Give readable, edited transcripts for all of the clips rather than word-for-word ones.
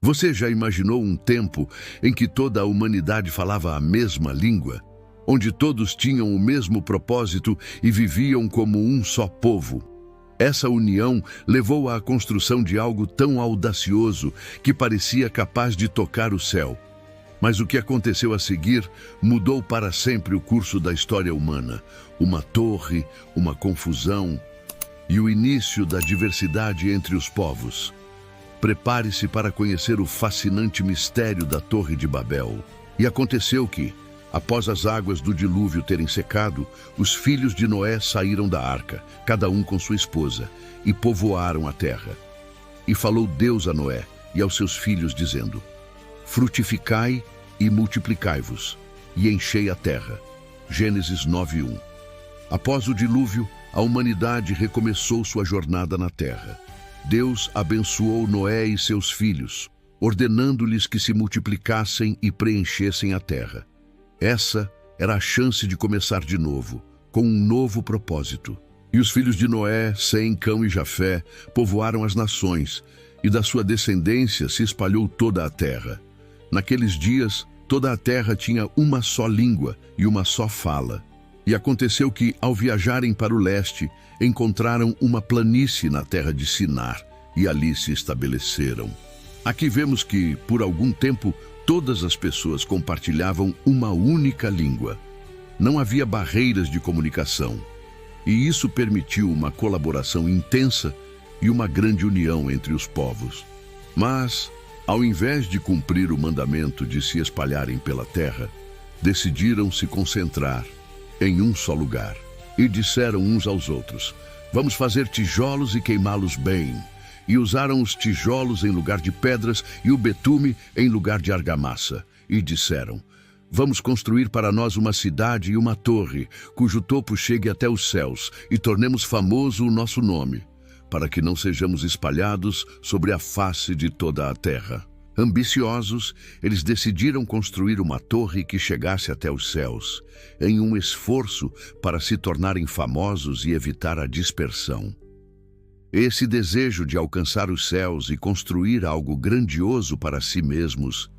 Você já imaginou um tempo em que toda a humanidade falava a mesma língua? Onde todos tinham o mesmo propósito e viviam como um só povo? Essa união levou à construção de algo tão audacioso que parecia capaz de tocar o céu. Mas o que aconteceu a seguir mudou para sempre o curso da história humana. Uma torre, uma confusão e o início da diversidade entre os povos. Prepare-se para conhecer o fascinante mistério da Torre de Babel. E aconteceu que, após as águas do dilúvio terem secado, os filhos de Noé saíram da arca, cada um com sua esposa, e povoaram a terra. E falou Deus a Noé e aos seus filhos, dizendo: frutificai e multiplicai-vos, e enchei a terra. Gênesis 9:1. Após o dilúvio, a humanidade recomeçou sua jornada na terra. Deus abençoou Noé e seus filhos, ordenando-lhes que se multiplicassem e preenchessem a terra. Essa era a chance de começar de novo, com um novo propósito. E os filhos de Noé, Sem, Cão e Jafé, povoaram as nações, e da sua descendência se espalhou toda a terra. Naqueles dias, toda a terra tinha uma só língua e uma só fala. E aconteceu que, ao viajarem para o leste, encontraram uma planície na terra de Sinar, e ali se estabeleceram. Aqui vemos que, por algum tempo, todas as pessoas compartilhavam uma única língua. Não havia barreiras de comunicação, e isso permitiu uma colaboração intensa e uma grande união entre os povos. Mas, ao invés de cumprir o mandamento de se espalharem pela terra, decidiram se concentrar em um só lugar. E disseram uns aos outros: vamos fazer tijolos e queimá-los bem. E usaram os tijolos em lugar de pedras e o betume em lugar de argamassa. E disseram: vamos construir para nós uma cidade e uma torre, cujo topo chegue até os céus, e tornemos famoso o nosso nome, para que não sejamos espalhados sobre a face de toda a terra. Ambiciosos, eles decidiram construir uma torre que chegasse até os céus, em um esforço para se tornarem famosos e evitar a dispersão. Esse desejo de alcançar os céus e construir algo grandioso para si mesmos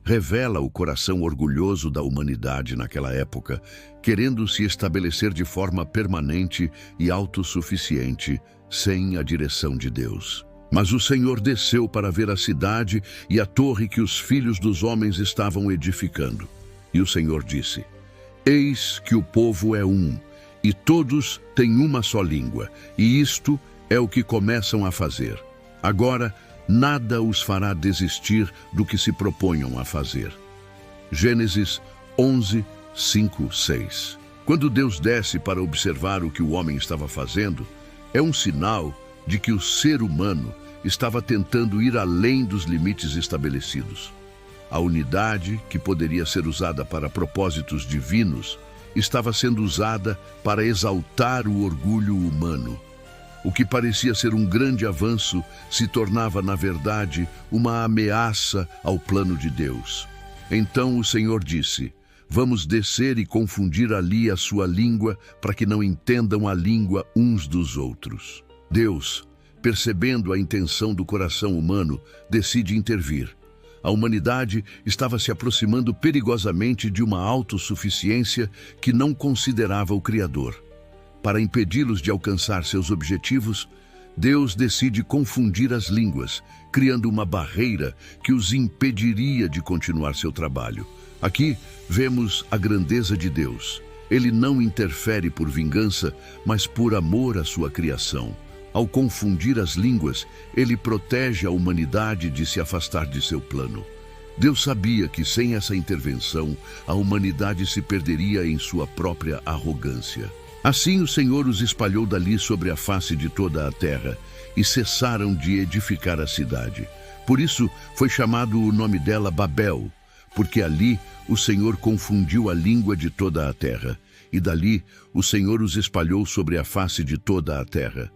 revela o coração orgulhoso da humanidade naquela época, querendo se estabelecer de forma permanente e autossuficiente, sem a direção de Deus. Mas o Senhor desceu para ver a cidade e a torre que os filhos dos homens estavam edificando. E o Senhor disse: eis que o povo é um, e todos têm uma só língua, e isto é o que começam a fazer. Agora, nada os fará desistir do que se proponham a fazer. Gênesis 11, 5, 6. Quando Deus desce para observar o que o homem estava fazendo, é um sinal de que o ser humano estava tentando ir além dos limites estabelecidos. A unidade, que poderia ser usada para propósitos divinos, estava sendo usada para exaltar o orgulho humano. O que parecia ser um grande avanço se tornava, na verdade, uma ameaça ao plano de Deus. Então o Senhor disse: vamos descer e confundir ali a sua língua, para que não entendam a língua uns dos outros. Deus, percebendo a intenção do coração humano, decide intervir. A humanidade estava se aproximando perigosamente de uma autossuficiência que não considerava o Criador. Para impedi-los de alcançar seus objetivos, Deus decide confundir as línguas, criando uma barreira que os impediria de continuar seu trabalho. Aqui vemos a grandeza de Deus. Ele não interfere por vingança, mas por amor à sua criação. Ao confundir as línguas, ele protege a humanidade de se afastar de seu plano. Deus sabia que sem essa intervenção, a humanidade se perderia em sua própria arrogância. Assim o Senhor os espalhou dali sobre a face de toda a terra, e cessaram de edificar a cidade. Por isso foi chamado o nome dela Babel, porque ali o Senhor confundiu a língua de toda a terra, e dali o Senhor os espalhou sobre a face de toda a terra.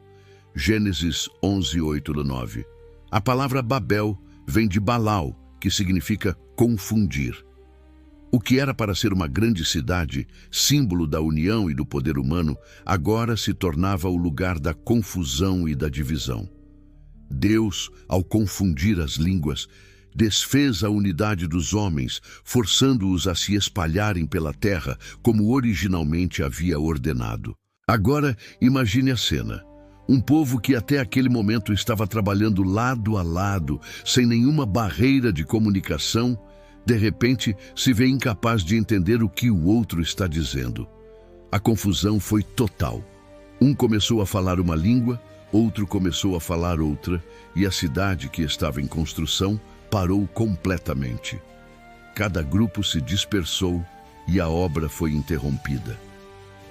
Gênesis 11, 8-9. A palavra Babel vem de Balau, que significa confundir. O que era para ser uma grande cidade, símbolo da união e do poder humano, agora se tornava o lugar da confusão e da divisão. Deus, ao confundir as línguas, desfez a unidade dos homens, forçando-os a se espalharem pela terra, como originalmente havia ordenado. Agora, imagine a cena. Um povo que até aquele momento estava trabalhando lado a lado, sem nenhuma barreira de comunicação, de repente se vê incapaz de entender o que o outro está dizendo. A confusão foi total. Um começou a falar uma língua, outro começou a falar outra, e a cidade que estava em construção parou completamente. Cada grupo se dispersou e a obra foi interrompida.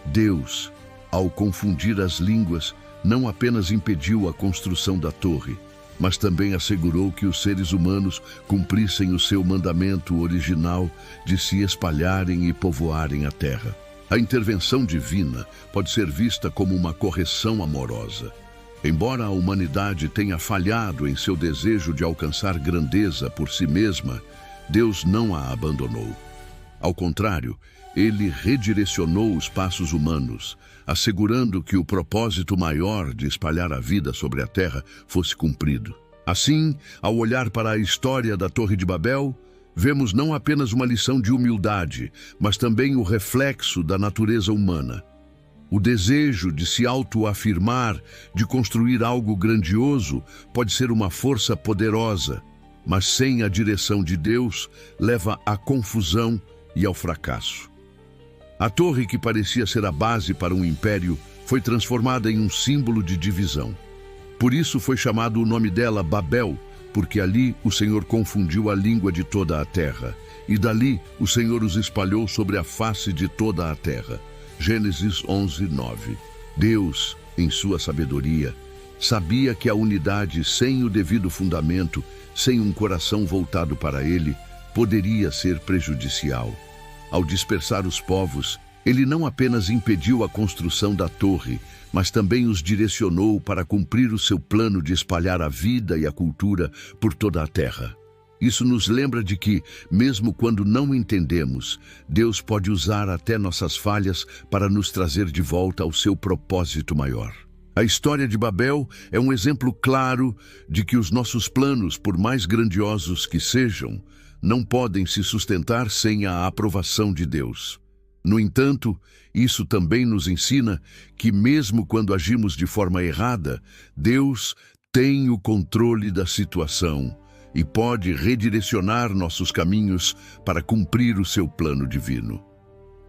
Deus, ao confundir as línguas, não apenas impediu a construção da torre, mas também assegurou que os seres humanos cumprissem o seu mandamento original de se espalharem e povoarem a terra. A intervenção divina pode ser vista como uma correção amorosa. Embora a humanidade tenha falhado em seu desejo de alcançar grandeza por si mesma, Deus não a abandonou. Ao contrário, Ele redirecionou os passos humanos, assegurando que o propósito maior de espalhar a vida sobre a terra fosse cumprido. Assim, ao olhar para a história da Torre de Babel, vemos não apenas uma lição de humildade, mas também o reflexo da natureza humana. O desejo de se autoafirmar, de construir algo grandioso, pode ser uma força poderosa, mas sem a direção de Deus, leva à confusão e ao fracasso. A torre que parecia ser a base para um império foi transformada em um símbolo de divisão. Por isso foi chamado o nome dela Babel, porque ali o Senhor confundiu a língua de toda a terra, e dali o Senhor os espalhou sobre a face de toda a terra. Gênesis 11:9. Deus, em sua sabedoria, sabia que a unidade sem o devido fundamento, sem um coração voltado para Ele, poderia ser prejudicial. Ao dispersar os povos, Ele não apenas impediu a construção da torre, mas também os direcionou para cumprir o seu plano de espalhar a vida e a cultura por toda a terra. Isso nos lembra de que, mesmo quando não entendemos, Deus pode usar até nossas falhas para nos trazer de volta ao seu propósito maior. A história de Babel é um exemplo claro de que os nossos planos, por mais grandiosos que sejam, não podem se sustentar sem a aprovação de Deus. No entanto, isso também nos ensina que, mesmo quando agimos de forma errada, Deus tem o controle da situação e pode redirecionar nossos caminhos para cumprir o seu plano divino.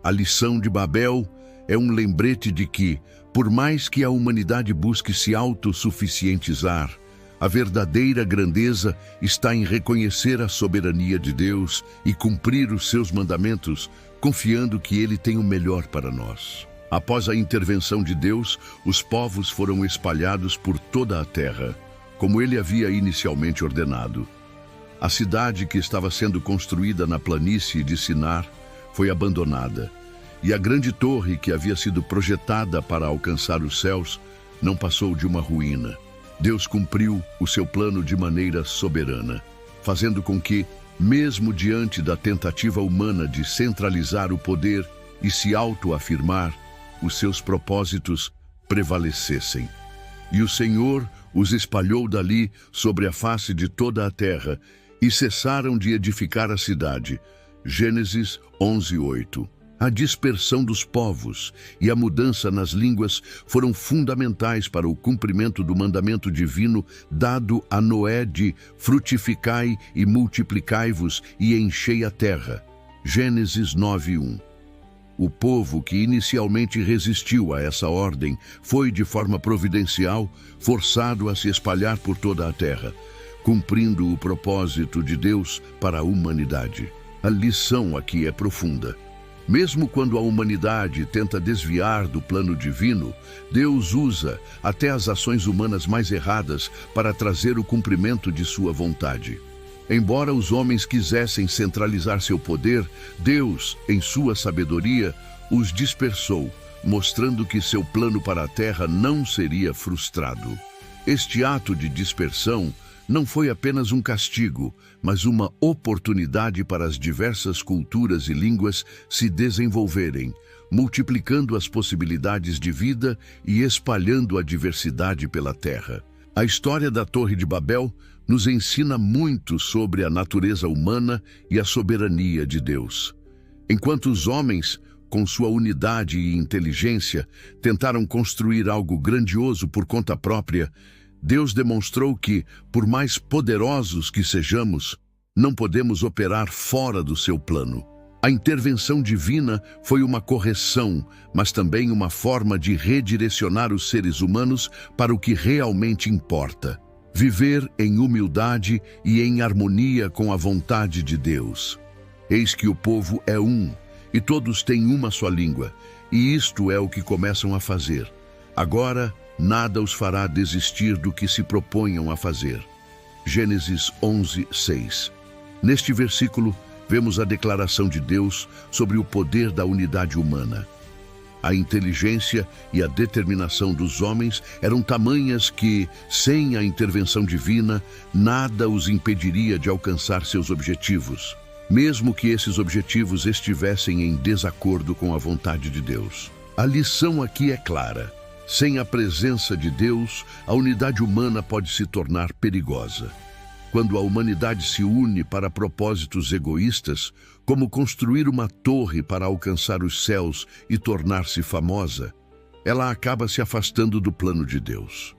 A lição de Babel é um lembrete de que, por mais que a humanidade busque se autossuficientizar, a verdadeira grandeza está em reconhecer a soberania de Deus e cumprir os seus mandamentos, confiando que Ele tem o melhor para nós. Após a intervenção de Deus, os povos foram espalhados por toda a terra, como Ele havia inicialmente ordenado. A cidade que estava sendo construída na planície de Sinar foi abandonada, e a grande torre que havia sido projetada para alcançar os céus não passou de uma ruína. Deus cumpriu o seu plano de maneira soberana, fazendo com que, mesmo diante da tentativa humana de centralizar o poder e se autoafirmar, os seus propósitos prevalecessem. E o Senhor os espalhou dali sobre a face de toda a terra, e cessaram de edificar a cidade. Gênesis 11:8. A dispersão dos povos e a mudança nas línguas foram fundamentais para o cumprimento do mandamento divino dado a Noé de frutificai e multiplicai-vos e enchei a terra. Gênesis 9:1. O povo que inicialmente resistiu a essa ordem foi, de forma providencial, forçado a se espalhar por toda a terra, cumprindo o propósito de Deus para a humanidade. A lição aqui é profunda. Mesmo quando a humanidade tenta desviar do plano divino, Deus usa até as ações humanas mais erradas para trazer o cumprimento de sua vontade. Embora os homens quisessem centralizar seu poder, Deus, em sua sabedoria, os dispersou, mostrando que seu plano para a terra não seria frustrado. Este ato de dispersão não foi apenas um castigo, mas uma oportunidade para as diversas culturas e línguas se desenvolverem, multiplicando as possibilidades de vida e espalhando a diversidade pela terra. A história da Torre de Babel nos ensina muito sobre a natureza humana e a soberania de Deus. Enquanto os homens, com sua unidade e inteligência, tentaram construir algo grandioso por conta própria, Deus demonstrou que, por mais poderosos que sejamos, não podemos operar fora do seu plano. A intervenção divina foi uma correção, mas também uma forma de redirecionar os seres humanos para o que realmente importa: viver em humildade e em harmonia com a vontade de Deus. Eis que o povo é um, e todos têm uma só língua, e isto é o que começam a fazer. Agora, nada os fará desistir do que se proponham a fazer. Gênesis 11, 6. Neste versículo, vemos a declaração de Deus sobre o poder da unidade humana. A inteligência e a determinação dos homens eram tamanhas que, sem a intervenção divina, nada os impediria de alcançar seus objetivos, mesmo que esses objetivos estivessem em desacordo com a vontade de Deus. A lição aqui é clara: sem a presença de Deus, a unidade humana pode se tornar perigosa. Quando a humanidade se une para propósitos egoístas, como construir uma torre para alcançar os céus e tornar-se famosa, ela acaba se afastando do plano de Deus.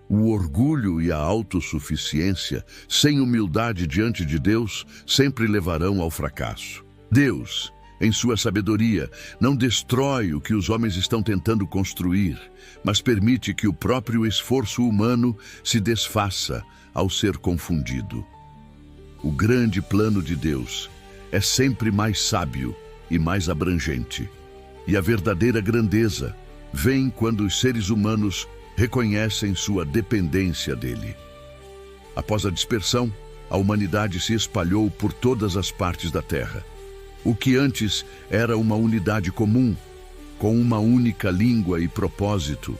O orgulho e a autossuficiência, sem humildade diante de Deus, sempre levarão ao fracasso. Deus, em sua sabedoria, não destrói o que os homens estão tentando construir, mas permite que o próprio esforço humano se desfaça ao ser confundido. O grande plano de Deus é sempre mais sábio e mais abrangente, e a verdadeira grandeza vem quando os seres humanos reconhecem sua dependência dele. Após a dispersão, a humanidade se espalhou por todas as partes da Terra. O que antes era uma unidade comum, com uma única língua e propósito,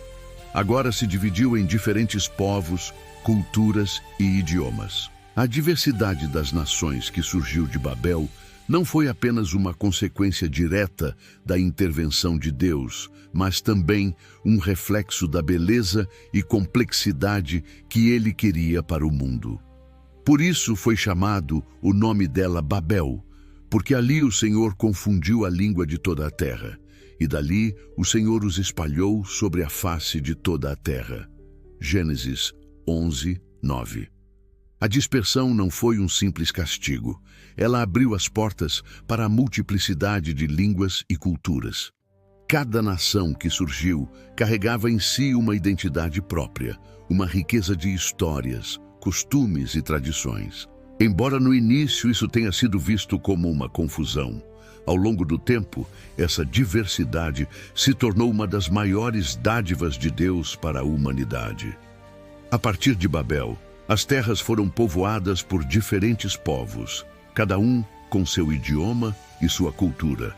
agora se dividiu em diferentes povos, culturas e idiomas. A diversidade das nações que surgiu de Babel não foi apenas uma consequência direta da intervenção de Deus, mas também um reflexo da beleza e complexidade que ele queria para o mundo. Por isso foi chamado o nome dela Babel, porque ali o Senhor confundiu a língua de toda a terra, e dali o Senhor os espalhou sobre a face de toda a terra. Gênesis 11, 9. A dispersão não foi um simples castigo. Ela abriu as portas para a multiplicidade de línguas e culturas. Cada nação que surgiu carregava em si uma identidade própria, uma riqueza de histórias, costumes e tradições. Embora no início isso tenha sido visto como uma confusão, ao longo do tempo, essa diversidade se tornou uma das maiores dádivas de Deus para a humanidade. A partir de Babel, as terras foram povoadas por diferentes povos, cada um com seu idioma e sua cultura.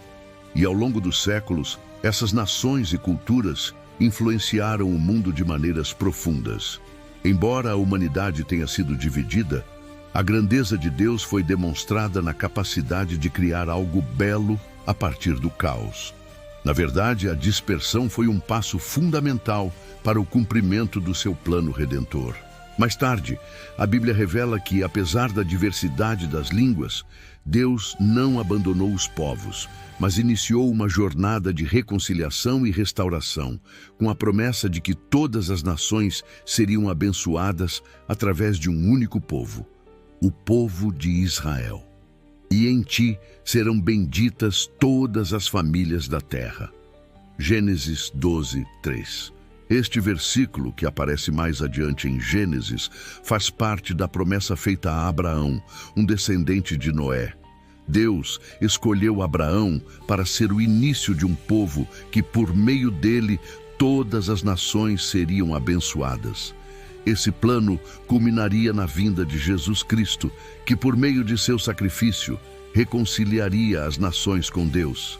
E ao longo dos séculos, essas nações e culturas influenciaram o mundo de maneiras profundas. Embora a humanidade tenha sido dividida, a grandeza de Deus foi demonstrada na capacidade de criar algo belo a partir do caos. Na verdade, a dispersão foi um passo fundamental para o cumprimento do seu plano redentor. Mais tarde, a Bíblia revela que, apesar da diversidade das línguas, Deus não abandonou os povos, mas iniciou uma jornada de reconciliação e restauração, com a promessa de que todas as nações seriam abençoadas através de um único povo, o povo de Israel. E em ti serão benditas todas as famílias da terra. Gênesis 12, 3. Este versículo, que aparece mais adiante em Gênesis, faz parte da promessa feita a Abraão, um descendente de Noé. Deus escolheu Abraão para ser o início de um povo que, por meio dele, todas as nações seriam abençoadas. Esse plano culminaria na vinda de Jesus Cristo, que, por meio de seu sacrifício, reconciliaria as nações com Deus.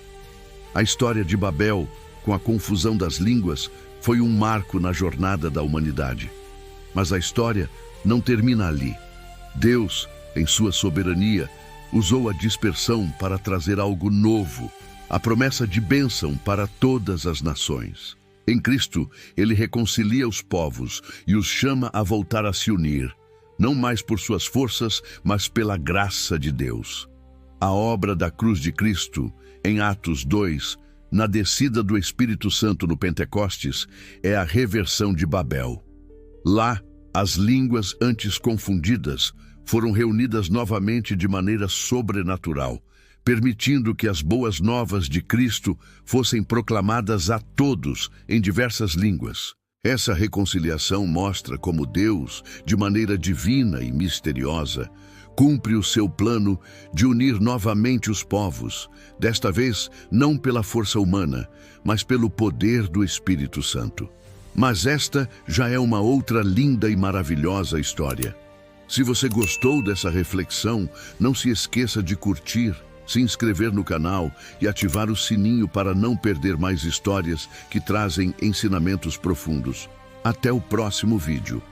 A história de Babel, com a confusão das línguas, foi um marco na jornada da humanidade. Mas a história não termina ali. Deus, em sua soberania, usou a dispersão para trazer algo novo, a promessa de bênção para todas as nações. Em Cristo, ele reconcilia os povos e os chama a voltar a se unir, não mais por suas forças, mas pela graça de Deus. A obra da cruz de Cristo, em Atos 2, na descida do Espírito Santo no Pentecostes, é a reversão de Babel. Lá, as línguas antes confundidas foram reunidas novamente de maneira sobrenatural, permitindo que as boas novas de Cristo fossem proclamadas a todos em diversas línguas. Essa reconciliação mostra como Deus, de maneira divina e misteriosa, cumpre o seu plano de unir novamente os povos, desta vez não pela força humana, mas pelo poder do Espírito Santo. Mas esta já é uma outra linda e maravilhosa história. Se você gostou dessa reflexão, não se esqueça de curtir, se inscrever no canal e ativar o sininho para não perder mais histórias que trazem ensinamentos profundos. Até o próximo vídeo.